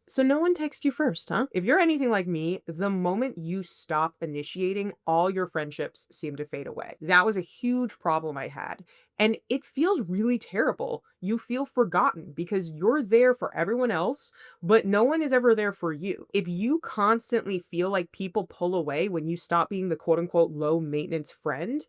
So no one texts you first, huh? If you're anything like me, the moment you stop initiating, all your friendships seem to fade away. That was a huge problem I had. And it feels really terrible. You feel forgotten because you're there for everyone else, but no one is ever there for you. If you constantly feel like people pull away when you stop being the quote unquote low maintenance friend,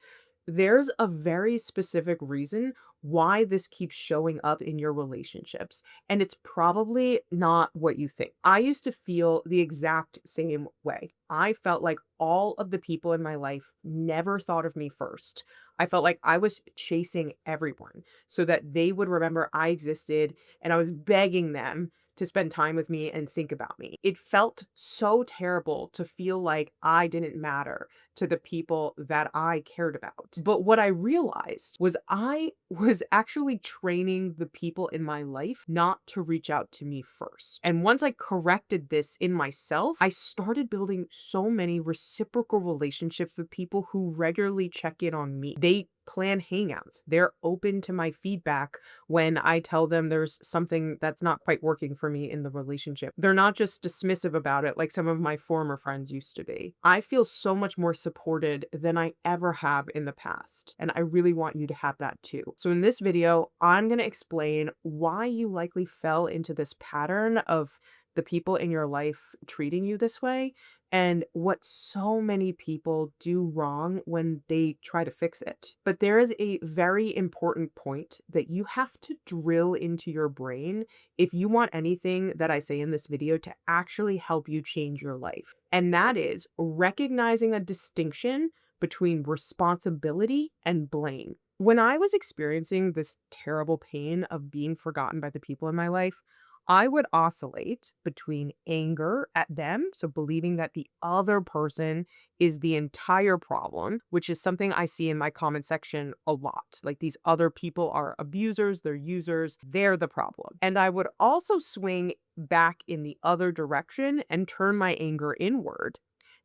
there's a very specific reason why this keeps showing up in your relationships. And it's probably not what you think. I used to feel the exact same way. I felt like all of the people in my life never thought of me first. I felt like I was chasing everyone so that they would remember I existed and I was begging them to spend time with me and think about me. It felt so terrible to feel like I didn't matter to the people that I cared about. But what I realized was I was actually training the people in my life not to reach out to me first. And once I corrected this in myself, I started building so many reciprocal relationships with people who regularly check in on me. They plan hangouts. They're open to my feedback when I tell them there's something that's not quite working for me in the relationship. They're not just dismissive about it like some of my former friends used to be. I feel so much more supported than I ever have in the past, and I really want you to have that too. So in this video, I'm going to explain why you likely fell into this pattern of the people in your life treating you this way and what so many people do wrong when they try to fix it. But there is a very important point that you have to drill into your brain if you want anything that I say in this video to actually help you change your life. And that is recognizing a distinction between responsibility and blame. When I was experiencing this terrible pain of being forgotten by the people in my life, I would oscillate between anger at them, so believing that the other person is the entire problem, which is something I see in my comment section a lot. Like these other people are abusers, they're users, they're the problem. And I would also swing back in the other direction and turn my anger inward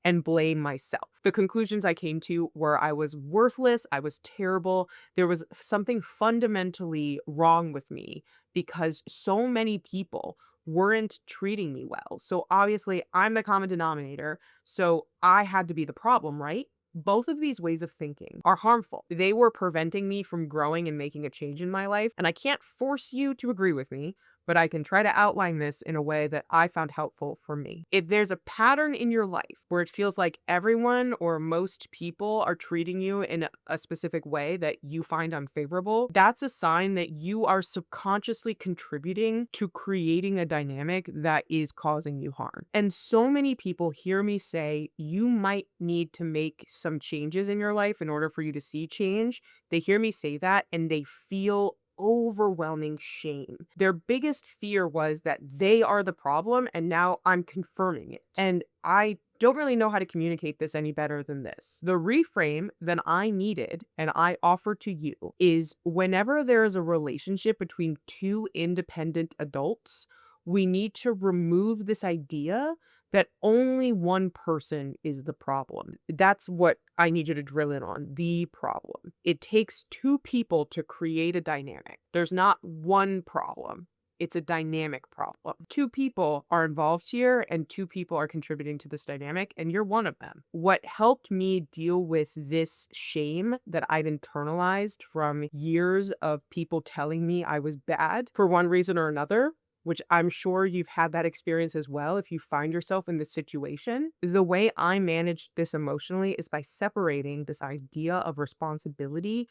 and blame myself. The conclusions I came to were I was worthless, I was terrible, there was something fundamentally wrong with me because so many people weren't treating me well. So obviously, I'm the common denominator, so I had to be the problem, right? Both of these ways of thinking are harmful. They were preventing me from growing and making a change in my life, and I can't force you to agree with me, but I can try to outline this in a way that I found helpful for me. If there's a pattern in your life where it feels like everyone or most people are treating you in a specific way that you find unfavorable, that's a sign that you are subconsciously contributing to creating a dynamic that is causing you harm. And so many people hear me say you might need to make some changes in your life in order for you to see change. They hear me say that and they feel overwhelming shame. Their biggest fear was that they are the problem, and now I'm confirming it. And I don't really know how to communicate this any better than this. The reframe that I needed and I offer to you is whenever there is a relationship between two independent adults, we need to remove this idea that only one person is the problem. That's what I need you to drill in on, the problem. It takes two people to create a dynamic. There's not one problem. It's a dynamic problem. Two people are involved here and two people are contributing to this dynamic, and you're one of them. What helped me deal with this shame that I'd internalized from years of people telling me I was bad for one reason or another, which I'm sure you've had that experience as well if you find yourself in this situation. The way I managed this emotionally is by separating this idea of responsibility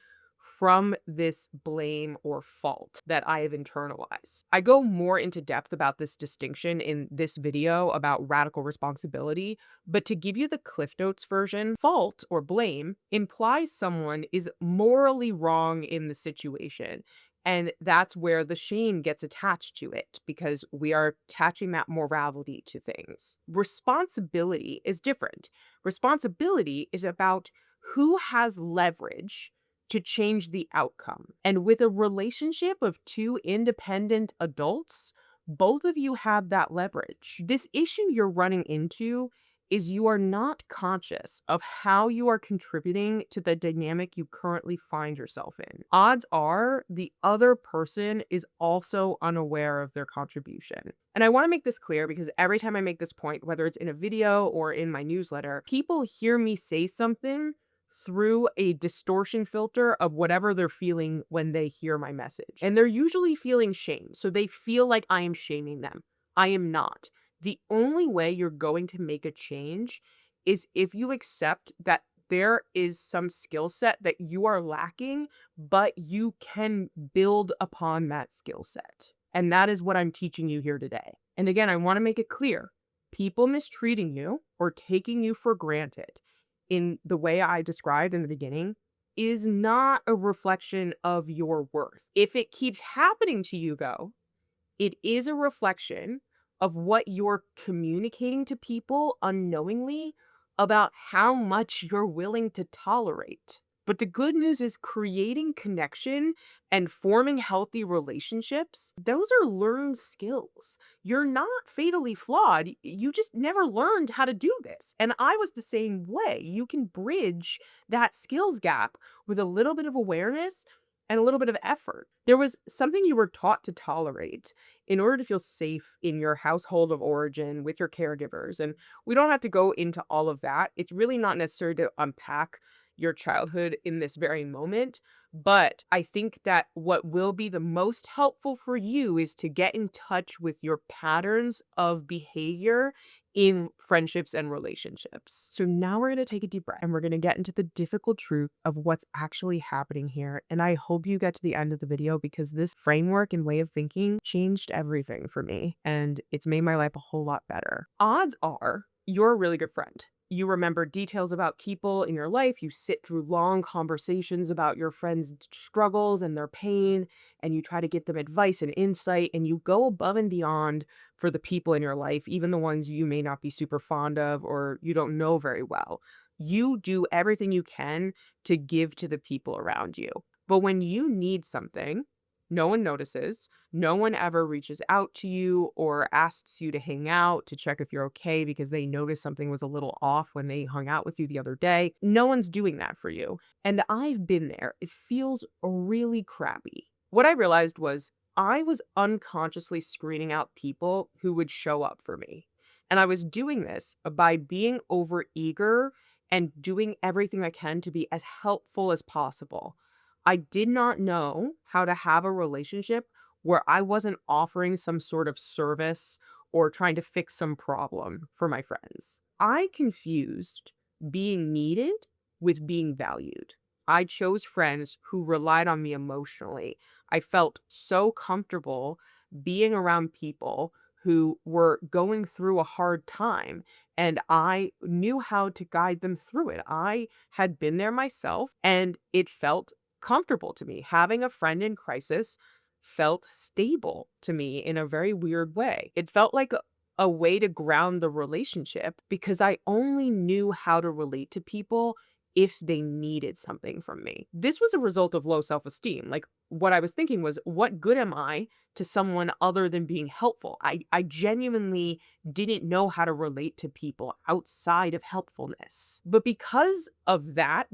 from this blame or fault that I have internalized. I go more into depth about this distinction in this video about radical responsibility, but to give you the Cliff Notes version, fault or blame implies someone is morally wrong in the situation. And that's where the shame gets attached to it because we are attaching that morality to things. Responsibility is different. Responsibility is about who has leverage to change the outcome. And with a relationship of two independent adults, both of you have that leverage. This issue you're running into is you are not conscious of how you are contributing to the dynamic you currently find yourself in. Odds are the other person is also unaware of their contribution. And I want to make this clear because every time I make this point, whether it's in a video or in my newsletter, people hear me say something through a distortion filter of whatever they're feeling when they hear my message. And they're usually feeling shame. So they feel like I am shaming them. I am not. The only way you're going to make a change is if you accept that there is some skill set that you are lacking, but you can build upon that skill set. And that is what I'm teaching you here today. And again, I want to make it clear people mistreating you or taking you for granted in the way I described in the beginning is not a reflection of your worth. If it keeps happening to you, though, it is a reflection of what you're communicating to people unknowingly about how much you're willing to tolerate. But the good news is creating connection and forming healthy relationships, those are learned skills. You're not fatally flawed. You just never learned how to do this. And I was the same way. You can bridge that skills gap with a little bit of awareness and a little bit of effort. There was something you were taught to tolerate in order to feel safe in your household of origin with your caregivers. And we don't have to go into all of that. It's really not necessary to unpack your childhood in this very moment. But I think that what will be the most helpful for you is to get in touch with your patterns of behavior in friendships and relationships. So now we're going to take a deep breath and we're going to get into the difficult truth of what's actually happening here. And I hope you get to the end of the video because this framework and way of thinking changed everything for me and it's made my life a whole lot better. Odds are you're a really good friend. You remember details about people in your life. You sit through long conversations about your friends' struggles and their pain, and you try to get them advice and insight, and you go above and beyond for the people in your life, even the ones you may not be super fond of or you don't know very well. You do everything you can to give to the people around you. But when you need something, no one notices. No one ever reaches out to you or asks you to hang out to check if you're okay because they noticed something was a little off when they hung out with you the other day. No one's doing that for you. And I've been there. It feels really crappy. What I realized was I was unconsciously screening out people who would show up for me. And I was doing this by being overeager and doing everything I can to be as helpful as possible. I did not know how to have a relationship where I wasn't offering some sort of service or trying to fix some problem for my friends. I confused being needed with being valued. I chose friends who relied on me emotionally. I felt so comfortable being around people who were going through a hard time and I knew how to guide them through it. I had been there myself and it felt comfortable to me. Having a friend in crisis felt stable to me in a very weird way. It felt like a way to ground the relationship because I only knew how to relate to people if they needed something from me. This was a result of low self-esteem. Like what I was thinking was, what good am I to someone other than being helpful? I genuinely didn't know how to relate to people outside of helpfulness. But because of that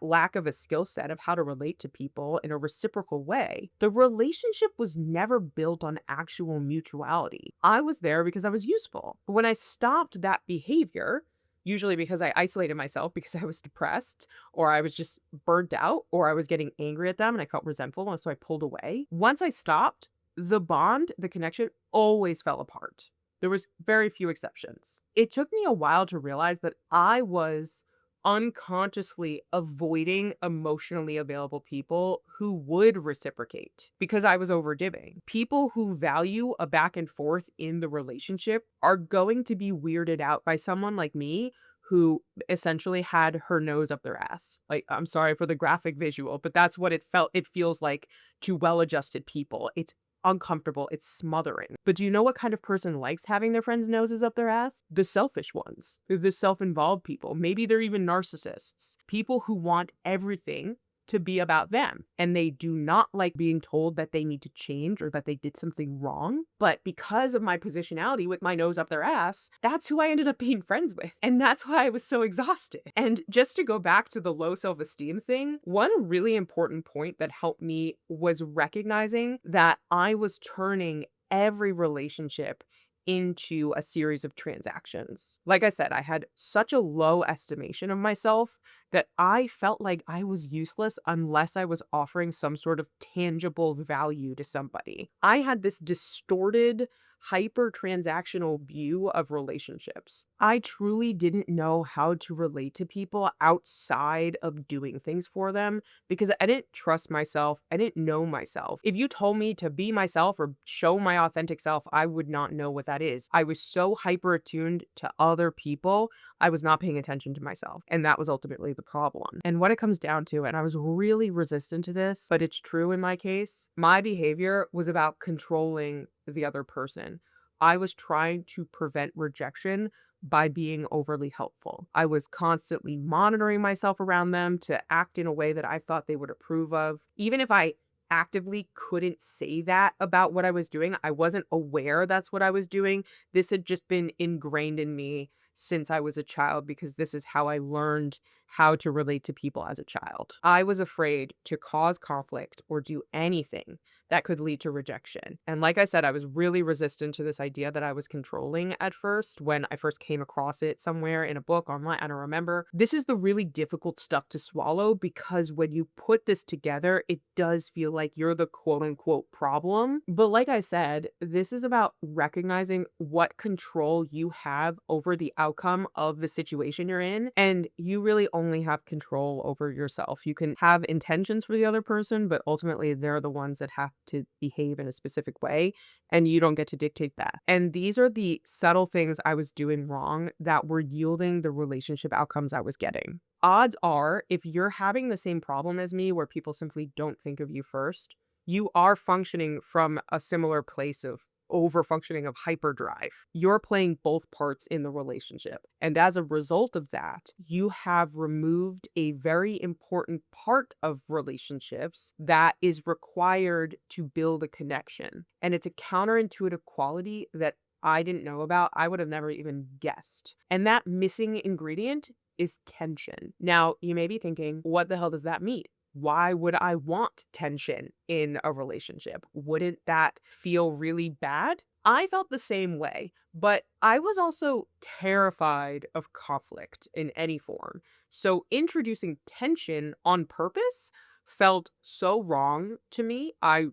lack of a skill set of how to relate to people in a reciprocal way, the relationship was never built on actual mutuality. I was there because I was useful. But when I stopped that behavior, usually because I isolated myself because I was depressed or I was just burnt out or I was getting angry at them and I felt resentful. And so I pulled away. Once I stopped, the bond, the connection always fell apart. There was very few exceptions. It took me a while to realize that I was unconsciously avoiding emotionally available people who would reciprocate because I was overgiving. People who value a back and forth in the relationship are going to be weirded out by someone like me who essentially had her nose up their ass. Like, I'm sorry for the graphic visual, but that's what it feels like to well-adjusted people. It's uncomfortable. It's smothering. But do you know what kind of person likes having their friends' noses up their ass? The selfish ones. The self-involved people. Maybe they're even narcissists. People who want everything to be about them. And they do not like being told that they need to change or that they did something wrong. But because of my positionality with my nose up their ass, that's who I ended up being friends with. And that's why I was so exhausted. And just to go back to the low self esteem thing, one really important point that helped me was recognizing that I was turning every relationship into a series of transactions. Like I said, I had such a low estimation of myself that I felt like I was useless unless I was offering some sort of tangible value to somebody. I had this distorted, hyper transactional view of relationships. I truly didn't know how to relate to people outside of doing things for them because I didn't trust myself. I didn't know myself. If you told me to be myself or show my authentic self, I would not know what that is. I was so hyper attuned to other people, I was not paying attention to myself. And that was ultimately the problem. And what it comes down to, and I was really resistant to this, but it's true in my case, my behavior was about controlling the other person. I was trying to prevent rejection by being overly helpful. I was constantly monitoring myself around them to act in a way that I thought they would approve of. Even if I actively couldn't say that about what I was doing, I wasn't aware that's what I was doing. This had just been ingrained in me since I was a child because this is how I learned how to relate to people as a child. I was afraid to cause conflict or do anything that could lead to rejection. And like I said, I was really resistant to this idea that I was controlling at first when I first came across it somewhere in a book online. I don't remember. This is the really difficult stuff to swallow because when you put this together, it does feel like you're the quote unquote problem. But like I said, this is about recognizing what control you have over the outcome of the situation you're in. And you really only have control over yourself. You can have intentions for the other person, but ultimately they're the ones that have to behave in a specific way, and you don't get to dictate that. And these are the subtle things I was doing wrong that were yielding the relationship outcomes I was getting. Odds are, if you're having the same problem as me where people simply don't think of you first, you are functioning from a similar place of over functioning of hyperdrive. You're playing both parts in the relationship. And as a result of that, you have removed a very important part of relationships that is required to build a connection. And it's a counterintuitive quality that I didn't know about. I would have never even guessed. And that missing ingredient is tension. Now, you may be thinking, what the hell does that mean? Why would I want tension in a relationship? Wouldn't that feel really bad? I felt the same way, but I was also terrified of conflict in any form. So introducing tension on purpose felt so wrong to me. I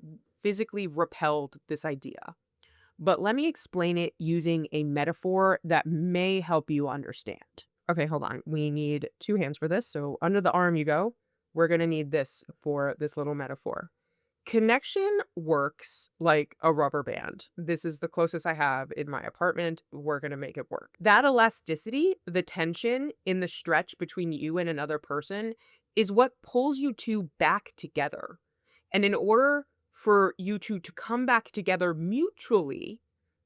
physically repelled this idea. But let me explain it using a metaphor that may help you understand. Okay, hold on. We need two hands for this. So under the arm you go. We're going to need this for this little metaphor. Connection works like a rubber band. This is the closest I have in my apartment. We're going to make it work. That elasticity, the tension in the stretch between you and another person, is what pulls you two back together. And in order for you two to come back together mutually,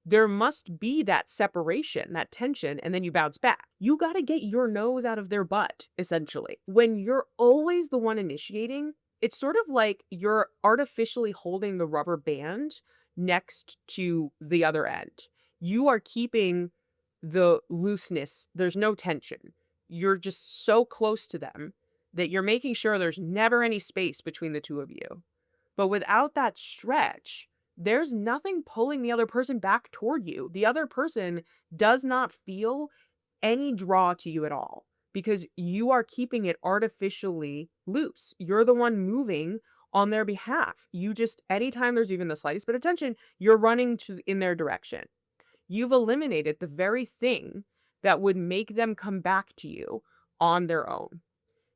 there must be that separation, that tension, and then you bounce back. You got to get your nose out of their butt, essentially. When you're always the one initiating, it's sort of like you're artificially holding the rubber band next to the other end. You are keeping the looseness, there's no tension. You're just so close to them that you're making sure there's never any space between the two of you. But without that stretch, there's nothing pulling the other person back toward you. The other person does not feel any draw to you at all because you are keeping it artificially loose. You're the one moving on their behalf. You just, anytime there's even the slightest bit of tension, you're running in their direction. You've eliminated the very thing that would make them come back to you on their own.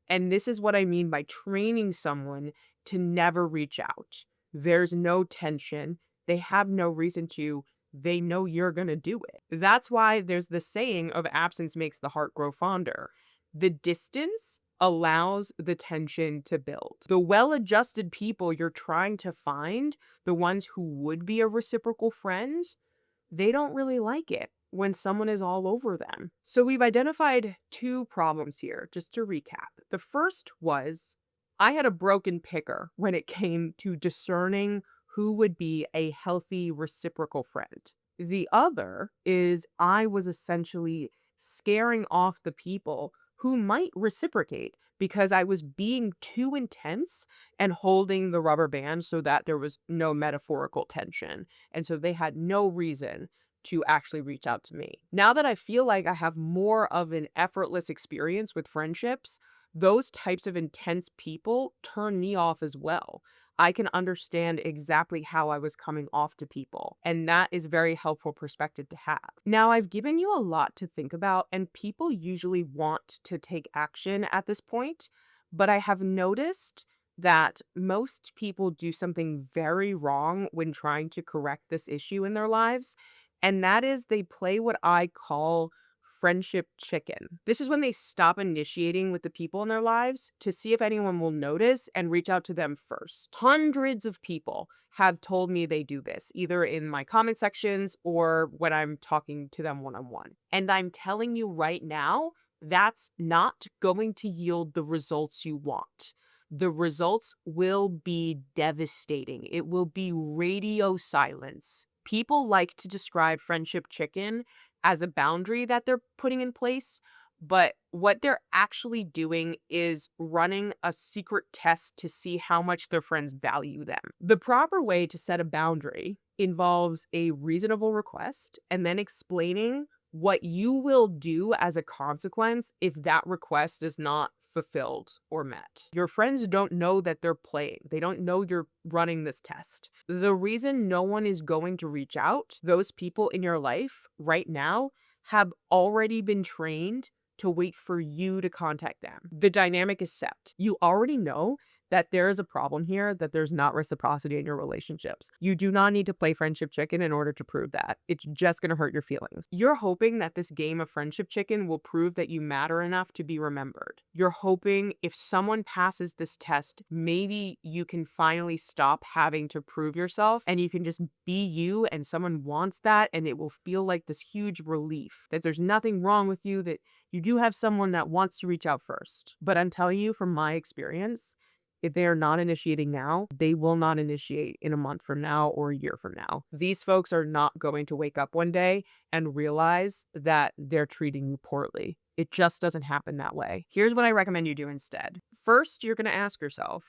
And this is what I mean by training someone to never reach out. There's no tension. They have no reason to. They know you're going to do it. That's why there's the saying of absence makes the heart grow fonder. The distance allows the tension to build. The well-adjusted people you're trying to find, the ones who would be a reciprocal friend, they don't really like it when someone is all over them. So we've identified two problems here, just to recap. The first was I had a broken picker when it came to discerning who would be a healthy reciprocal friend. The other is I was essentially scaring off the people who might reciprocate because I was being too intense and holding the rubber band so that there was no metaphorical tension. And so they had no reason to actually reach out to me. Now that I feel like I have more of an effortless experience with friendships, those types of intense people turn me off as well. I can understand exactly how I was coming off to people, and that is very helpful perspective to have. Now, I've given you a lot to think about, and people usually want to take action at this point, but I have noticed that most people do something very wrong when trying to correct this issue in their lives, and that is they play what I call friendship chicken. This is when they stop initiating with the people in their lives to see if anyone will notice and reach out to them first. Hundreds of people have told me they do this, either in my comment sections or when I'm talking to them one on one. And I'm telling you right now, that's not going to yield the results you want. The results will be devastating. It will be radio silence. People like to describe friendship chicken as a boundary that they're putting in place, but what they're actually doing is running a secret test to see how much their friends value them. The proper way to set a boundary involves a reasonable request and then explaining what you will do as a consequence if that request is not fulfilled or met. Your friends don't know that they're playing. They don't know you're running this test. The reason no one is going to reach out, those people in your life right now have already been trained to wait for you to contact them. The dynamic is set. You already know that there is a problem here, that there's not reciprocity in your relationships. You do not need to play friendship chicken in order to prove that. It's just going to hurt your feelings. You're hoping that this game of friendship chicken will prove that you matter enough to be remembered. You're hoping if someone passes this test, maybe you can finally stop having to prove yourself and you can just be you and someone wants that and it will feel like this huge relief that there's nothing wrong with you, that you do have someone that wants to reach out first. But I'm telling you from my experience, if they are not initiating now, they will not initiate in a month from now or a year from now. These folks are not going to wake up one day and realize that they're treating you poorly. It just doesn't happen that way. Here's what I recommend you do instead. First, you're going to ask yourself,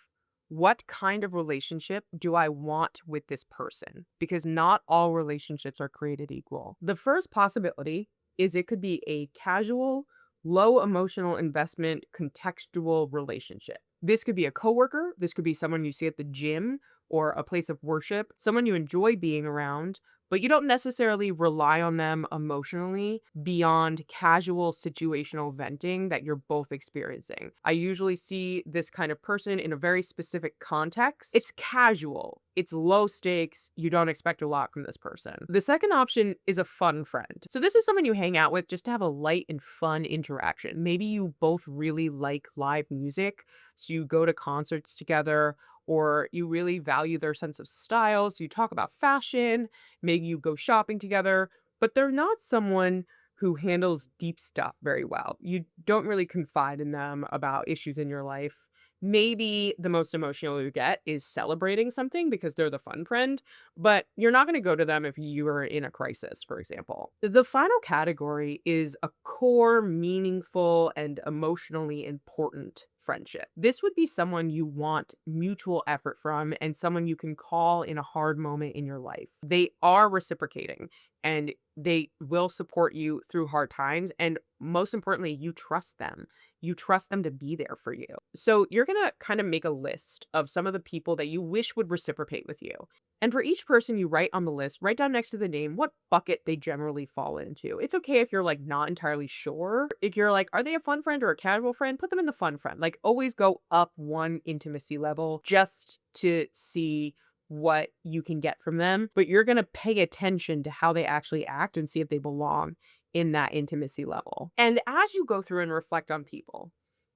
what kind of relationship do I want with this person? Because not all relationships are created equal. The first possibility is it could be a casual, low emotional investment, contextual relationship. This could be a coworker, this could be someone you see at the gym or a place of worship, someone you enjoy being around, but you don't necessarily rely on them emotionally beyond casual situational venting that you're both experiencing. I usually see this kind of person in a very specific context. It's casual, it's low stakes, you don't expect a lot from this person. The second option is a fun friend. So this is someone you hang out with just to have a light and fun interaction. Maybe you both really like live music, so you go to concerts together, or you really value their sense of style, so you talk about fashion, maybe you go shopping together, but they're not someone who handles deep stuff very well. You don't really confide in them about issues in your life. Maybe the most emotional you get is celebrating something because they're the fun friend, but you're not going to go to them if you are in a crisis, for example. The final category is a core, meaningful, and emotionally important friendship. This would be someone you want mutual effort from and someone you can call in a hard moment in your life. They are reciprocating and they will support you through hard times. And most importantly, you trust them. You trust them to be there for you. So you're going to kind of make a list of some of the people that you wish would reciprocate with you. And for each person you write on the list, write down next to the name what bucket they generally fall into. It's okay if you're like not entirely sure. If you're like, are they a fun friend or a casual friend? Put them in the fun friend. Like always go up one intimacy level just to see what you can get from them. But you're going to pay attention to how they actually act and see if they belong in that intimacy level. And as you go through and reflect on people,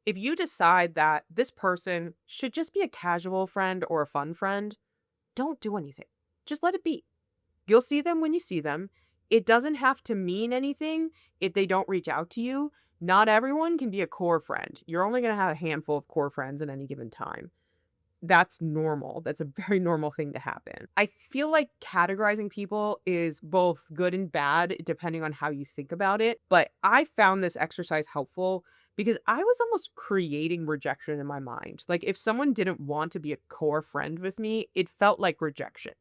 if you decide that this person should just be a casual friend or a fun friend, don't do anything. Just let it be. You'll see them when you see them. It doesn't have to mean anything if they don't reach out to you. Not everyone can be a core friend. You're only going to have a handful of core friends at any given time. That's normal. That's a very normal thing to happen. I feel like categorizing people is both good and bad depending on how you think about it, but I found this exercise helpful because I was almost creating rejection in my mind. Like if someone didn't want to be a core friend with me, it felt like rejection.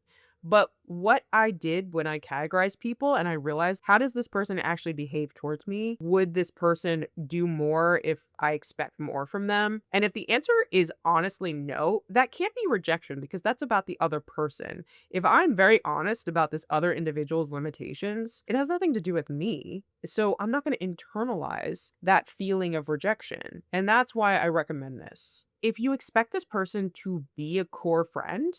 But what I did when I categorized people and I realized, how does this person actually behave towards me? Would this person do more if I expect more from them? And if the answer is honestly no, that can't be rejection because that's about the other person. If I'm very honest about this other individual's limitations, it has nothing to do with me. So I'm not going to internalize that feeling of rejection. And that's why I recommend this. If you expect this person to be a core friend,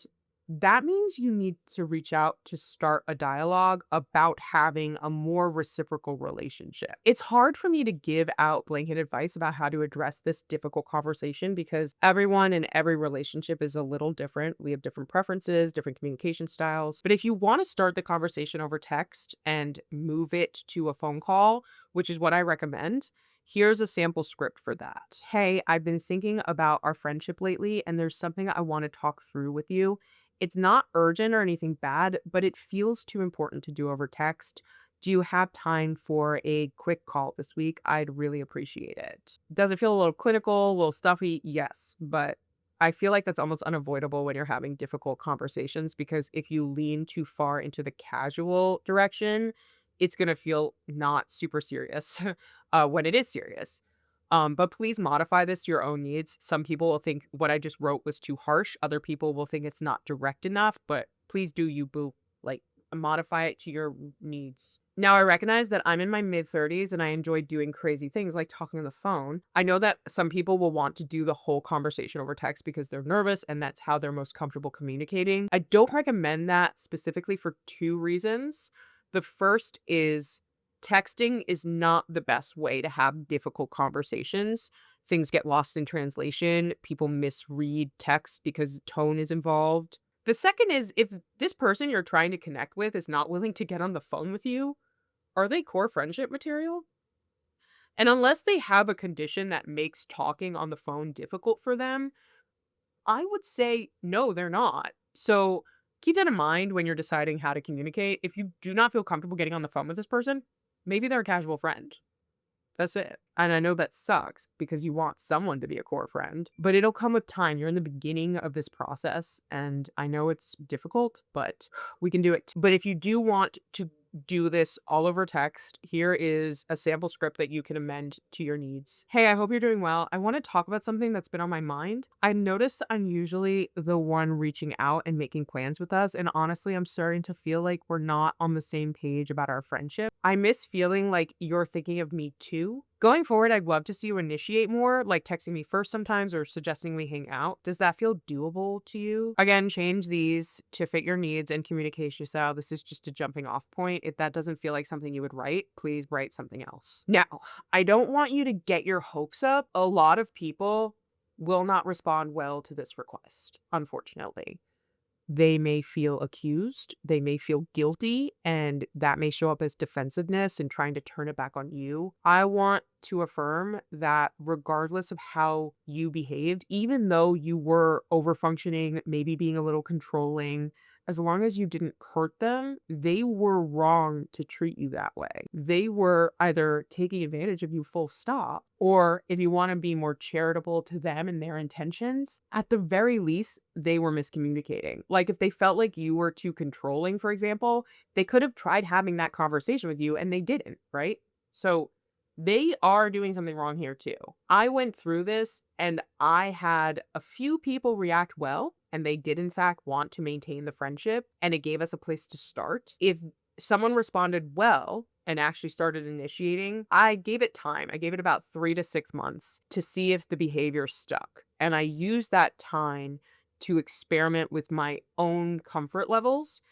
that means you need to reach out to start a dialogue about having a more reciprocal relationship. It's hard for me to give out blanket advice about how to address this difficult conversation because everyone in every relationship is a little different. We have different preferences, different communication styles. But if you want to start the conversation over text and move it to a phone call, which is what I recommend, here's a sample script for that. Hey, I've been thinking about our friendship lately, and there's something I want to talk through with you. It's not urgent or anything bad, but it feels too important to do over text. Do you have time for a quick call this week? I'd really appreciate it. Does it feel a little clinical, a little stuffy? Yes, but I feel like that's almost unavoidable when you're having difficult conversations because if you lean too far into the casual direction, it's going to feel not super serious when it is serious. But please modify this to your own needs. Some people will think what I just wrote was too harsh. Other people will think it's not direct enough, but please do you, boo. Like, modify it to your needs. Now, I recognize that I'm in my mid 30s and I enjoy doing crazy things like talking on the phone. I know that some people will want to do the whole conversation over text because they're nervous and that's how they're most comfortable communicating. I don't recommend that specifically for two reasons. The first is texting is not the best way to have difficult conversations. Things get lost in translation. People misread text because tone is involved. The second is if this person you're trying to connect with is not willing to get on the phone with you, are they core friendship material? And unless they have a condition that makes talking on the phone difficult for them, I would say no, they're not. So keep that in mind when you're deciding how to communicate. If you do not feel comfortable getting on the phone with this person, maybe they're a casual friend. That's it. And I know that sucks because you want someone to be a core friend, but it'll come with time. You're in the beginning of this process, and I know it's difficult, but we can do it. But if you do want to do this all over text, here is a sample script that you can amend to your needs. Hey, I hope you're doing well. I want to talk about something that's been on my mind. I noticed I'm usually the one reaching out and making plans with us, and honestly, I'm starting to feel like we're not on the same page about our friendship. I miss feeling like you're thinking of me too. Going forward, I'd love to see you initiate more, like texting me first sometimes or suggesting we hang out. Does that feel doable to you? Again, change these to fit your needs and communication style. This is just a jumping off point. If that doesn't feel like something you would write, please write something else. Now, I don't want you to get your hopes up. A lot of people will not respond well to this request, unfortunately. They may feel accused, they may feel guilty, and that may show up as defensiveness and trying to turn it back on you. I want to affirm that regardless of how you behaved, even though you were overfunctioning, maybe being a little controlling, as long as you didn't hurt them, they were wrong to treat you that way. They were either taking advantage of you full stop, or if you want to be more charitable to them and their intentions, at the very least, they were miscommunicating. Like if they felt like you were too controlling, for example, they could have tried having that conversation with you and they didn't, right? So they are doing something wrong here too. I went through this and I had a few people react well, and they did in fact want to maintain the friendship, and it gave us a place to start. If someone responded well and actually started initiating, I gave it time. I gave it about 3 to 6 months to see if the behavior stuck. And I used that time to experiment with my own comfort levels.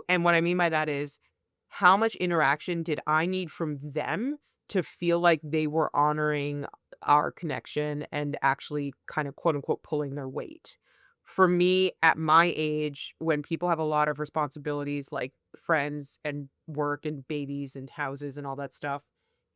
And what I mean by that is how much interaction did I need from them to feel like they were honoring our connection and actually kind of quote unquote pulling their weight. For me, at my age, when people have a lot of responsibilities like friends and work and babies and houses and all that stuff,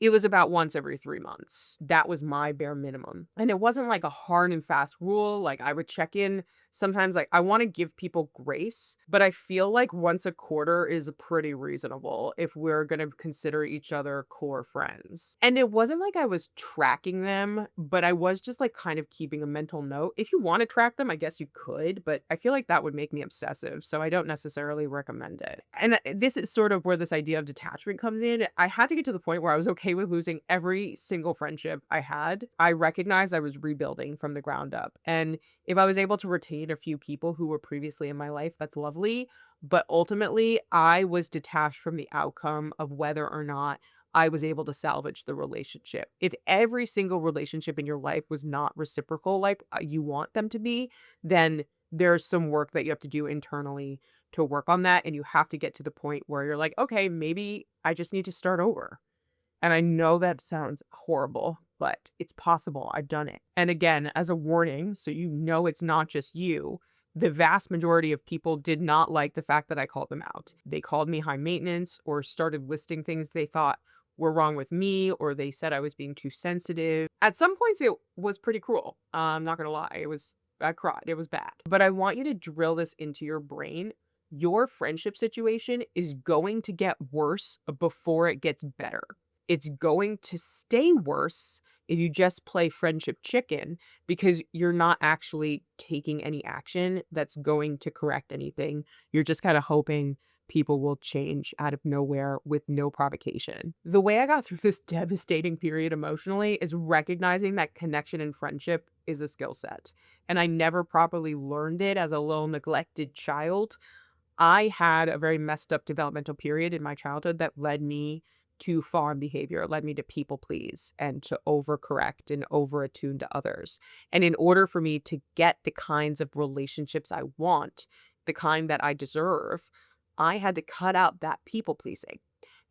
It was about once every 3 months. That was my bare minimum. And it wasn't like a hard and fast rule, like, I would check in sometimes, like, I wanna give people grace, but I feel like once a quarter is pretty reasonable if we're gonna consider each other core friends. And it wasn't like I was tracking them, but I was just, like, kind of keeping a mental note. If you wanna track them, I guess you could, but I feel like that would make me obsessive, so I don't necessarily recommend it. And, this is sort of where this idea of detachment comes in. I had to get to the point where I was okay with losing every single friendship I had. I recognized I was rebuilding from the ground up, and if I was able to retain a few people who were previously in my life, that's lovely, but ultimately, I was detached from the outcome of whether or not I was able to salvage the relationship. If every single relationship in your life was not reciprocal like, you want them to be, then there's some work that you have to do internally to work on that, and you have to get to the point where you're like, "Okay, maybe I just need to start over." And I know that sounds horrible, but it's possible. I've done it. And again, as a warning, so you know it's not just you, the vast majority of people did not like the fact that I called them out. They called me high maintenance or started listing things they thought were wrong with me, or they said I was being too sensitive. At some points, it was pretty cruel. I'm not going to lie. I cried. It was bad. But I want you to drill this into your brain. Your friendship situation is going to get worse before it gets better. It's going to stay worse if you just play friendship chicken because you're not actually taking any action that's going to correct anything. You're just kind of hoping people will change out of nowhere with no provocation. The way I got through this devastating period emotionally is recognizing that connection and friendship is a skill set. And I never properly learned it as a little neglected child. I had a very messed up developmental period in my childhood that led me to farm behavior, led me to people please and to overcorrect and over attune to others. And in order for me to get the kinds of relationships I want, the kind that I deserve, I had to cut out that people pleasing.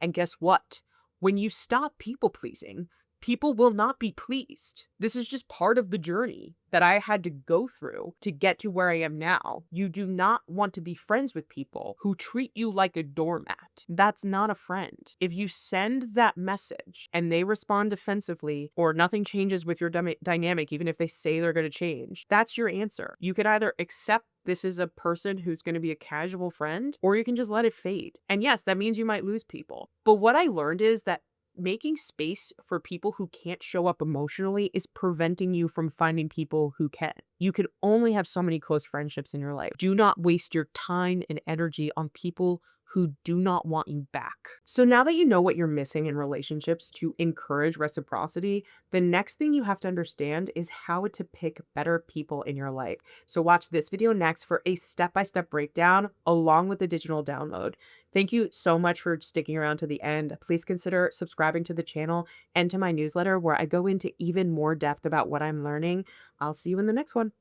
And guess what? When you stop people pleasing, people will not be pleased. This is just part of the journey that I had to go through to get to where I am now. You do not want to be friends with people who treat you like a doormat. That's not a friend. If you send that message and they respond defensively or nothing changes with your dynamic, even if they say they're going to change, that's your answer. You could either accept this is a person who's going to be a casual friend, or you can just let it fade. And yes, that means you might lose people. But what I learned is that making space for people who can't show up emotionally is preventing you from finding people who can. You can only have so many close friendships in your life. Do not waste your time and energy on people who do not want you back. So now that you know what you're missing in relationships to encourage reciprocity, the next thing you have to understand is how to pick better people in your life. So watch this video next for a step-by-step breakdown along with the digital download. Thank you so much for sticking around to the end. Please consider subscribing to the channel and to my newsletter where I go into even more depth about what I'm learning. I'll see you in the next one.